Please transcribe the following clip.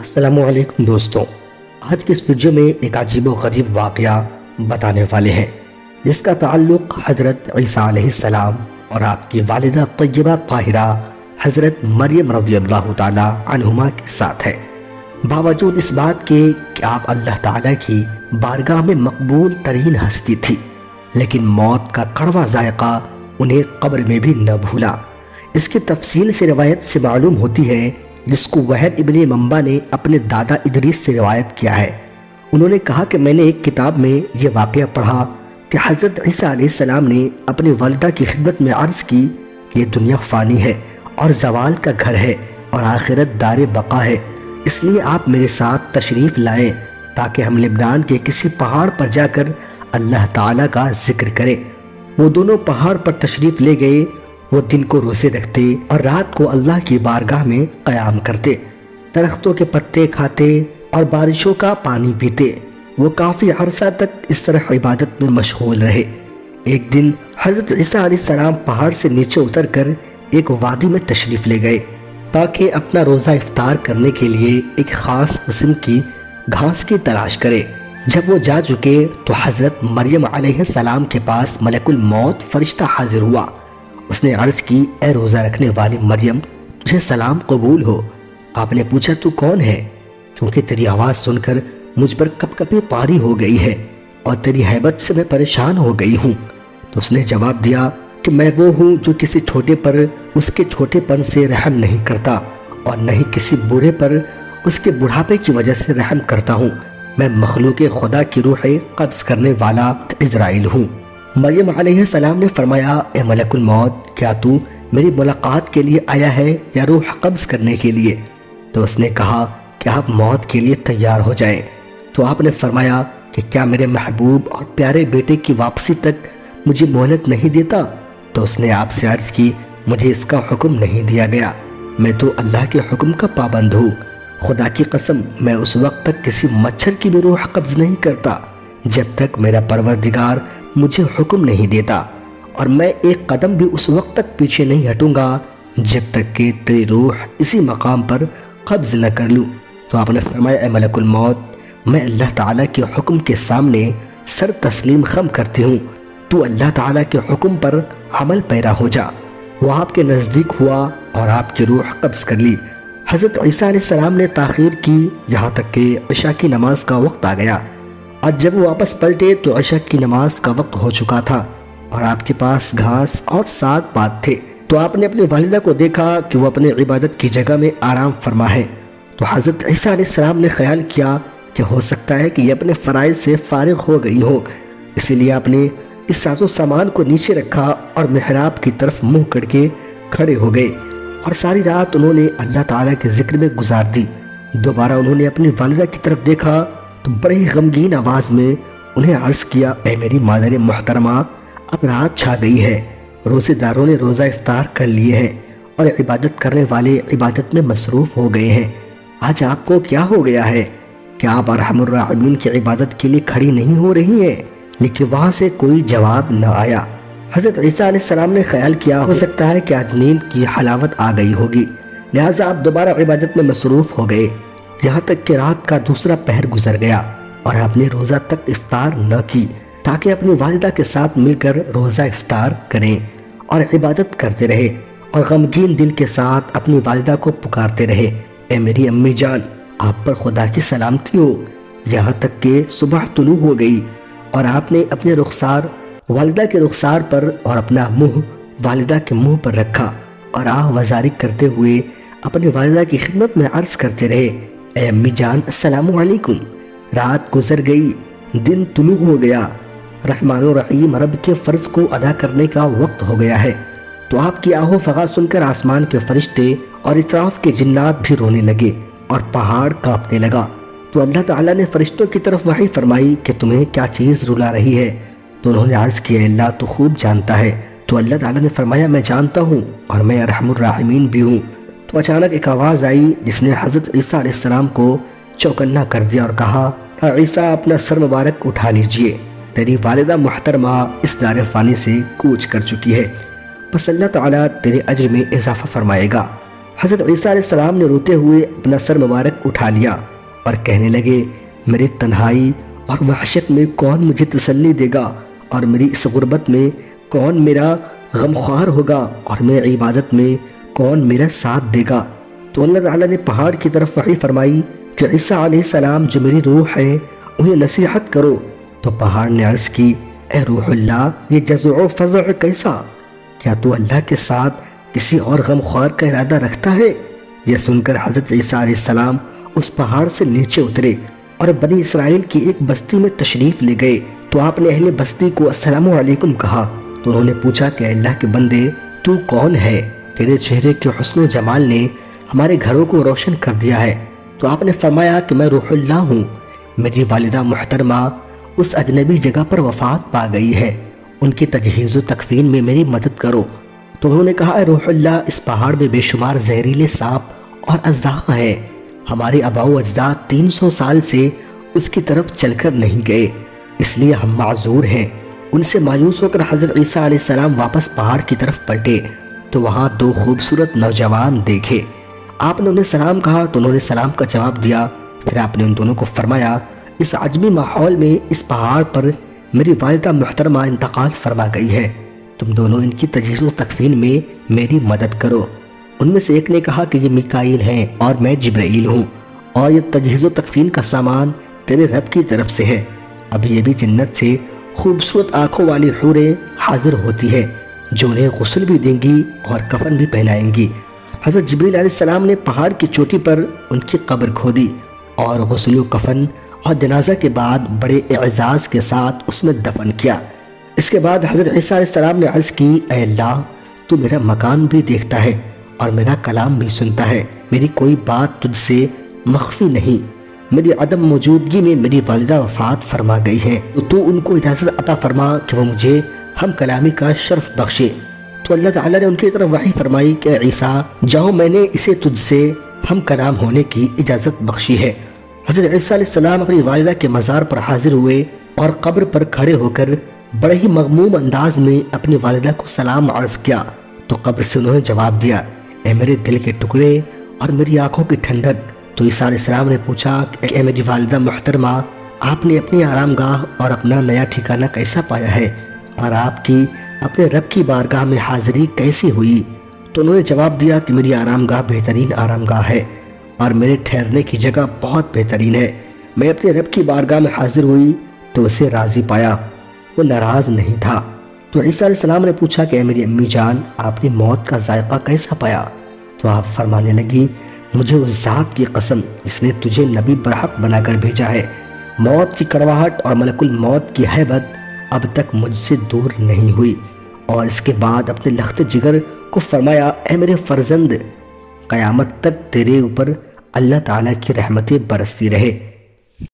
السلام علیکم دوستوں، آج کی اس ویڈیو میں ایک عجیب و غریب واقعہ بتانے والے ہیں جس کا تعلق حضرت عیسیٰ علیہ السلام اور آپ کی والدہ طیبہ طاہرہ حضرت مریم رضی اللہ تعالی عنہما کے ساتھ ہے۔ باوجود اس بات کے کہ آپ اللہ تعالیٰ کی بارگاہ میں مقبول ترین ہستی تھی، لیکن موت کا کڑوا ذائقہ انہیں قبر میں بھی نہ بھولا۔ اس کی تفصیل سے روایت سے معلوم ہوتی ہے جس کو وہب ابن منبع نے اپنے دادا ادریس سے روایت کیا ہے۔ انہوں نے کہا کہ میں نے ایک کتاب میں یہ واقعہ پڑھا کہ حضرت عیسیٰ علیہ السلام نے اپنی والدہ کی خدمت میں عرض کی کہ یہ دنیا فانی ہے اور زوال کا گھر ہے اور آخرت دار بقا ہے، اس لیے آپ میرے ساتھ تشریف لائیں تاکہ ہم لبنان کے کسی پہاڑ پر جا کر اللہ تعالیٰ کا ذکر کریں۔ وہ دونوں پہاڑ پر تشریف لے گئے۔ وہ دن کو روزے رکھتے اور رات کو اللہ کی بارگاہ میں قیام کرتے، درختوں کے پتے کھاتے اور بارشوں کا پانی پیتے۔ وہ کافی عرصہ تک اس طرح عبادت میں مشغول رہے۔ ایک دن حضرت عیسیٰ علیہ السلام پہاڑ سے نیچے اتر کر ایک وادی میں تشریف لے گئے تاکہ اپنا روزہ افطار کرنے کے لیے ایک خاص قسم کی گھاس کی تلاش کرے۔ جب وہ جا چکے تو حضرت مریم علیہ السلام کے پاس ملک الموت فرشتہ حاضر ہوا۔ اس نے عرض کی، اے روزہ رکھنے والی مریم، تجھے سلام قبول ہو۔ آپ نے پوچھا، تو کون ہے؟ کیونکہ تیری آواز سن کر مجھ پر کپ کپی طاری ہو گئی ہے اور تیری ہیبت سے میں پریشان ہو گئی ہوں۔ تو اس نے جواب دیا کہ میں وہ ہوں جو کسی چھوٹے پر اس کے چھوٹے پن سے رحم نہیں کرتا اور نہ ہی کسی بوڑھے پر اس کے بڑھاپے کی وجہ سے رحم کرتا ہوں۔ میں مخلوق خدا کی روح قبض کرنے والا عزرائیل ہوں۔ مریم علیہ السلام نے فرمایا، اے ملک الموت، کیا تو میری ملاقات کے لیے آیا ہے یا روح قبض کرنے کے لیے؟ تو اس نے کہا کہ آپ موت کے لیے تیار ہو جائیں۔ تو آپ نے فرمایا کہ کیا میرے محبوب اور پیارے بیٹے کی واپسی تک مجھے مہلت نہیں دیتا؟ تو اس نے آپ سے عرض کی، مجھے اس کا حکم نہیں دیا گیا، میں تو اللہ کے حکم کا پابند ہوں۔ خدا کی قسم، میں اس وقت تک کسی مچھر کی بھی روح قبض نہیں کرتا جب تک میرا پروردگار مجھے حکم نہیں دیتا، اور میں ایک قدم بھی اس وقت تک پیچھے نہیں ہٹوں گا جب تک کہ تیری روح اسی مقام پر قبض نہ کر لوں۔ تو آپ نے فرمایا، اے ملک الموت، میں اللہ تعالیٰ کے حکم کے سامنے سر تسلیم خم کرتی ہوں، تو اللہ تعالیٰ کے حکم پر عمل پیرا ہو جا۔ وہ آپ کے نزدیک ہوا اور آپ کی روح قبض کر لی۔ حضرت عیسیٰ علیہ السلام نے تاخیر کی یہاں تک کہ عشاء کی نماز کا وقت آ گیا، اور جب وہ واپس پلٹے تو عشاء کی نماز کا وقت ہو چکا تھا اور آپ کے پاس گھاس اور ساگ پات تھے۔ تو آپ نے اپنی والدہ کو دیکھا کہ وہ اپنے عبادت کی جگہ میں آرام فرما ہے۔ تو حضرت عیسیٰ علیہ السلام نے خیال کیا کہ ہو سکتا ہے کہ یہ اپنے فرائض سے فارغ ہو گئی ہو، اسی لیے آپ نے اس ساز و سامان کو نیچے رکھا اور محراب کی طرف منہ کر کے کھڑے ہو گئے، اور ساری رات انہوں نے اللہ تعالیٰ کے ذکر میں گزار دی۔ دوبارہ انہوں نے اپنی والدہ کی طرف دیکھا تو بڑے ہی غمگین آواز میں انہیں عرض کیا، اے میری مادر محترمہ، اب رات چھا گئی ہے، روزے داروں نے روزہ افطار کر لیے ہیں اور عبادت کرنے والے عبادت میں مصروف ہو گئے ہیں۔ آج آپ کو کیا ہو گیا ہے؟ کیا آپ ارحم الراحمین کی عبادت کے لیے کھڑی نہیں ہو رہی ہیں؟ لیکن وہاں سے کوئی جواب نہ آیا۔ حضرت عیسیٰ علیہ السلام نے خیال کیا، ہو سکتا ہے کہ آج نیند کی حلاوت آ گئی ہوگی، لہٰذا آپ دوبارہ عبادت میں مصروف ہو گئے، یہاں تک کہ رات کا دوسرا پہر گزر گیا اور آپ نے روزہ تک افطار نہ کی تاکہ اپنی والدہ کے ساتھ مل کر روزہ افطار کریں اور عبادت کرتے رہے، اور غمگین دل کے ساتھ اپنی والدہ کو پکارتے رہے، اے میری امی جان، آپ پر خدا کی سلامتی ہو۔ یہاں تک کہ صبح طلوع ہو گئی اور آپ نے اپنے رخسار والدہ کے رخسار پر اور اپنا منہ والدہ کے منہ پر رکھا اور آہ وزاری کرتے ہوئے اپنی والدہ کی خدمت میں عرض کرتے رہے، اے امی جان، السلام علیکم۔ رات گزر گئی، دن طلوع ہو گیا، رحمان الرحیم رب کے فرض کو ادا کرنے کا وقت ہو گیا ہے۔ تو آپ کی آہو فغاں سن کر آسمان کے فرشتے اور اطراف کے جنات بھی رونے لگے اور پہاڑ کانپنے لگا۔ تو اللہ تعالیٰ نے فرشتوں کی طرف وحی فرمائی کہ تمہیں کیا چیز رلا رہی ہے؟ تو انہوں نے عرض کیا، اللہ تو خوب جانتا ہے۔ تو اللہ تعالیٰ نے فرمایا، میں جانتا ہوں اور میں ارحم الراحمین بھی ہوں۔ تو اچانک ایک آواز آئی جس نے حضرت عیسیٰ علیہ السلام کو چوکنا کر دیا اور کہا، اے عیسیٰ، اپنا سر مبارک اٹھا لیجئے، تیری والدہ محترمہ اس دار فانی سے کوچ کر چکی ہے، پس اللہ تعالیٰ تیرے اجر میں اضافہ فرمائے گا۔ حضرت عیسیٰ علیہ السلام نے روتے ہوئے اپنا سر مبارک اٹھا لیا اور کہنے لگے، میری تنہائی اور وحشت میں کون مجھے تسلی دے گا، اور میری اس غربت میں کون میرا غمخوار ہوگا، اور میری عبادت میں کون میرا ساتھ دے گا؟ تو اللہ تعالیٰ نے پہاڑ کی طرف وحی فرمائی کہ عیسیٰ علیہ السلام جو میری روح ہے انہیں نصیحت کرو۔ تو پہاڑ نے عرض کی، اے روح اللہ، یہ جزع و فزع کیسا؟ کیا تو اللہ کے ساتھ کسی اور غمخوار کا ارادہ رکھتا ہے؟ یہ سن کر حضرت عیسیٰ علیہ السلام اس پہاڑ سے نیچے اترے اور بنی اسرائیل کی ایک بستی میں تشریف لے گئے۔ تو آپ نے اہل بستی کو السلام علیکم کہا۔ تو انہوں نے پوچھا کہ اللہ کے بندے، تو کون ہے؟ تیرے چہرے کے حسن و جمال نے ہمارے گھروں کو روشن کر دیا ہے۔ تو آپ نے فرمایا کہ میں روح اللہ ہوں، میری والدہ محترمہ اس اجنبی جگہ پر وفات پا گئی ہے، ان کی تجہیز و تکفین میں میری مدد کرو۔ تو انہوں نے کہا، اے روح اللہ، اس پہاڑ میں بے شمار زہریلے سانپ اور اژدہا ہیں، ہمارے آباء و اجداد 300 سال سے اس کی طرف چل کر نہیں گئے، اس لیے ہم معذور ہیں۔ ان سے مایوس ہو کر حضرت عیسیٰ علیہ السلام واپس پہاڑ کی طرف پلٹے تو وہاں 2 خوبصورت نوجوان دیکھے۔ آپ نے انہیں سلام کہا تو انہوں نے سلام کا جواب دیا۔ پھر آپ نے ان دونوں کو فرمایا، اس عجمی ماحول میں اس پہاڑ پر میری والدہ محترمہ انتقال فرما گئی ہے، تم دونوں ان کی تجہیز و تکفین میں میری مدد کرو۔ ان میں سے ایک نے کہا کہ یہ میکائیل ہیں اور میں جبرائیل ہوں، اور یہ تجہیز و تکفین کا سامان تیرے رب کی طرف سے ہے۔ اب یہ بھی جنت سے خوبصورت آنکھوں والی حوریں حاضر ہوتی ہے جو انہیں غسل بھی دیں گی اور کفن بھی پہنائیں گی۔ حضرت جبریل علیہ السلام نے پہاڑ کی چوٹی پر ان کی قبر کھودی اور غسل و کفن اور جنازہ کے بعد بڑے اعزاز کے ساتھ اس میں دفن کیا۔ اس کے بعد حضرت عیسیٰ علیہ السلام نے عرض کی، اے اللہ، تو میرا مکان بھی دیکھتا ہے اور میرا کلام بھی سنتا ہے، میری کوئی بات تجھ سے مخفی نہیں۔ میری عدم موجودگی میں میری والدہ وفات فرما گئی ہے، تو ان کو اجازت عطا فرما کہ وہ مجھے ہم کلامی کا شرف بخشے۔ تو اللہ تعالیٰ نے ان کی طرف وحی فرمائی کہ عیسیٰ جاؤ، میں نے اسے تجھ سے ہم کلام ہونے کی اجازت بخشی ہے۔ حضرت عیسیٰ علیہ السلام اپنی والدہ کے مزار پر حاضر ہوئے اور قبر پر کھڑے ہو کر بڑے ہی مغموم انداز میں اپنی والدہ کو سلام عرض کیا۔ تو قبر سے انہوں نے جواب دیا، اے میرے دل کے ٹکڑے اور میری آنکھوں کی ٹھنڈک۔ تو عیسیٰ علیہ السلام نے پوچھا کہ اے میری والدہ محترمہ، آپ نے اپنی آرام گاہ اور اپنا نیا ٹھکانہ کیسا پایا ہے، اور آپ کی اپنے رب کی بارگاہ میں حاضری کیسی ہوئی؟ تو انہوں نے جواب دیا کہ میری آرام گاہ بہترین آرام گاہ ہے اور میرے ٹھہرنے کی جگہ بہت بہترین ہے۔ میں اپنے رب کی بارگاہ میں حاضر ہوئی تو اسے راضی پایا، وہ ناراض نہیں تھا۔ تو عیسیٰ علیہ السلام نے پوچھا کہ اے میری امی جان، آپ نے موت کا ذائقہ کیسا پایا؟ تو آپ فرمانے لگی، مجھے اس ذات کی قسم جس نے تجھے نبی برحق بنا کر بھیجا ہے، موت کی کڑواہٹ اور ملک الموت کی ہیبت اب تک مجھ سے دور نہیں ہوئی۔ اور اس کے بعد اپنے لخت جگر کو فرمایا، اے میرے فرزند، قیامت تک تیرے اوپر اللہ تعالیٰ کی رحمتیں برستی رہے۔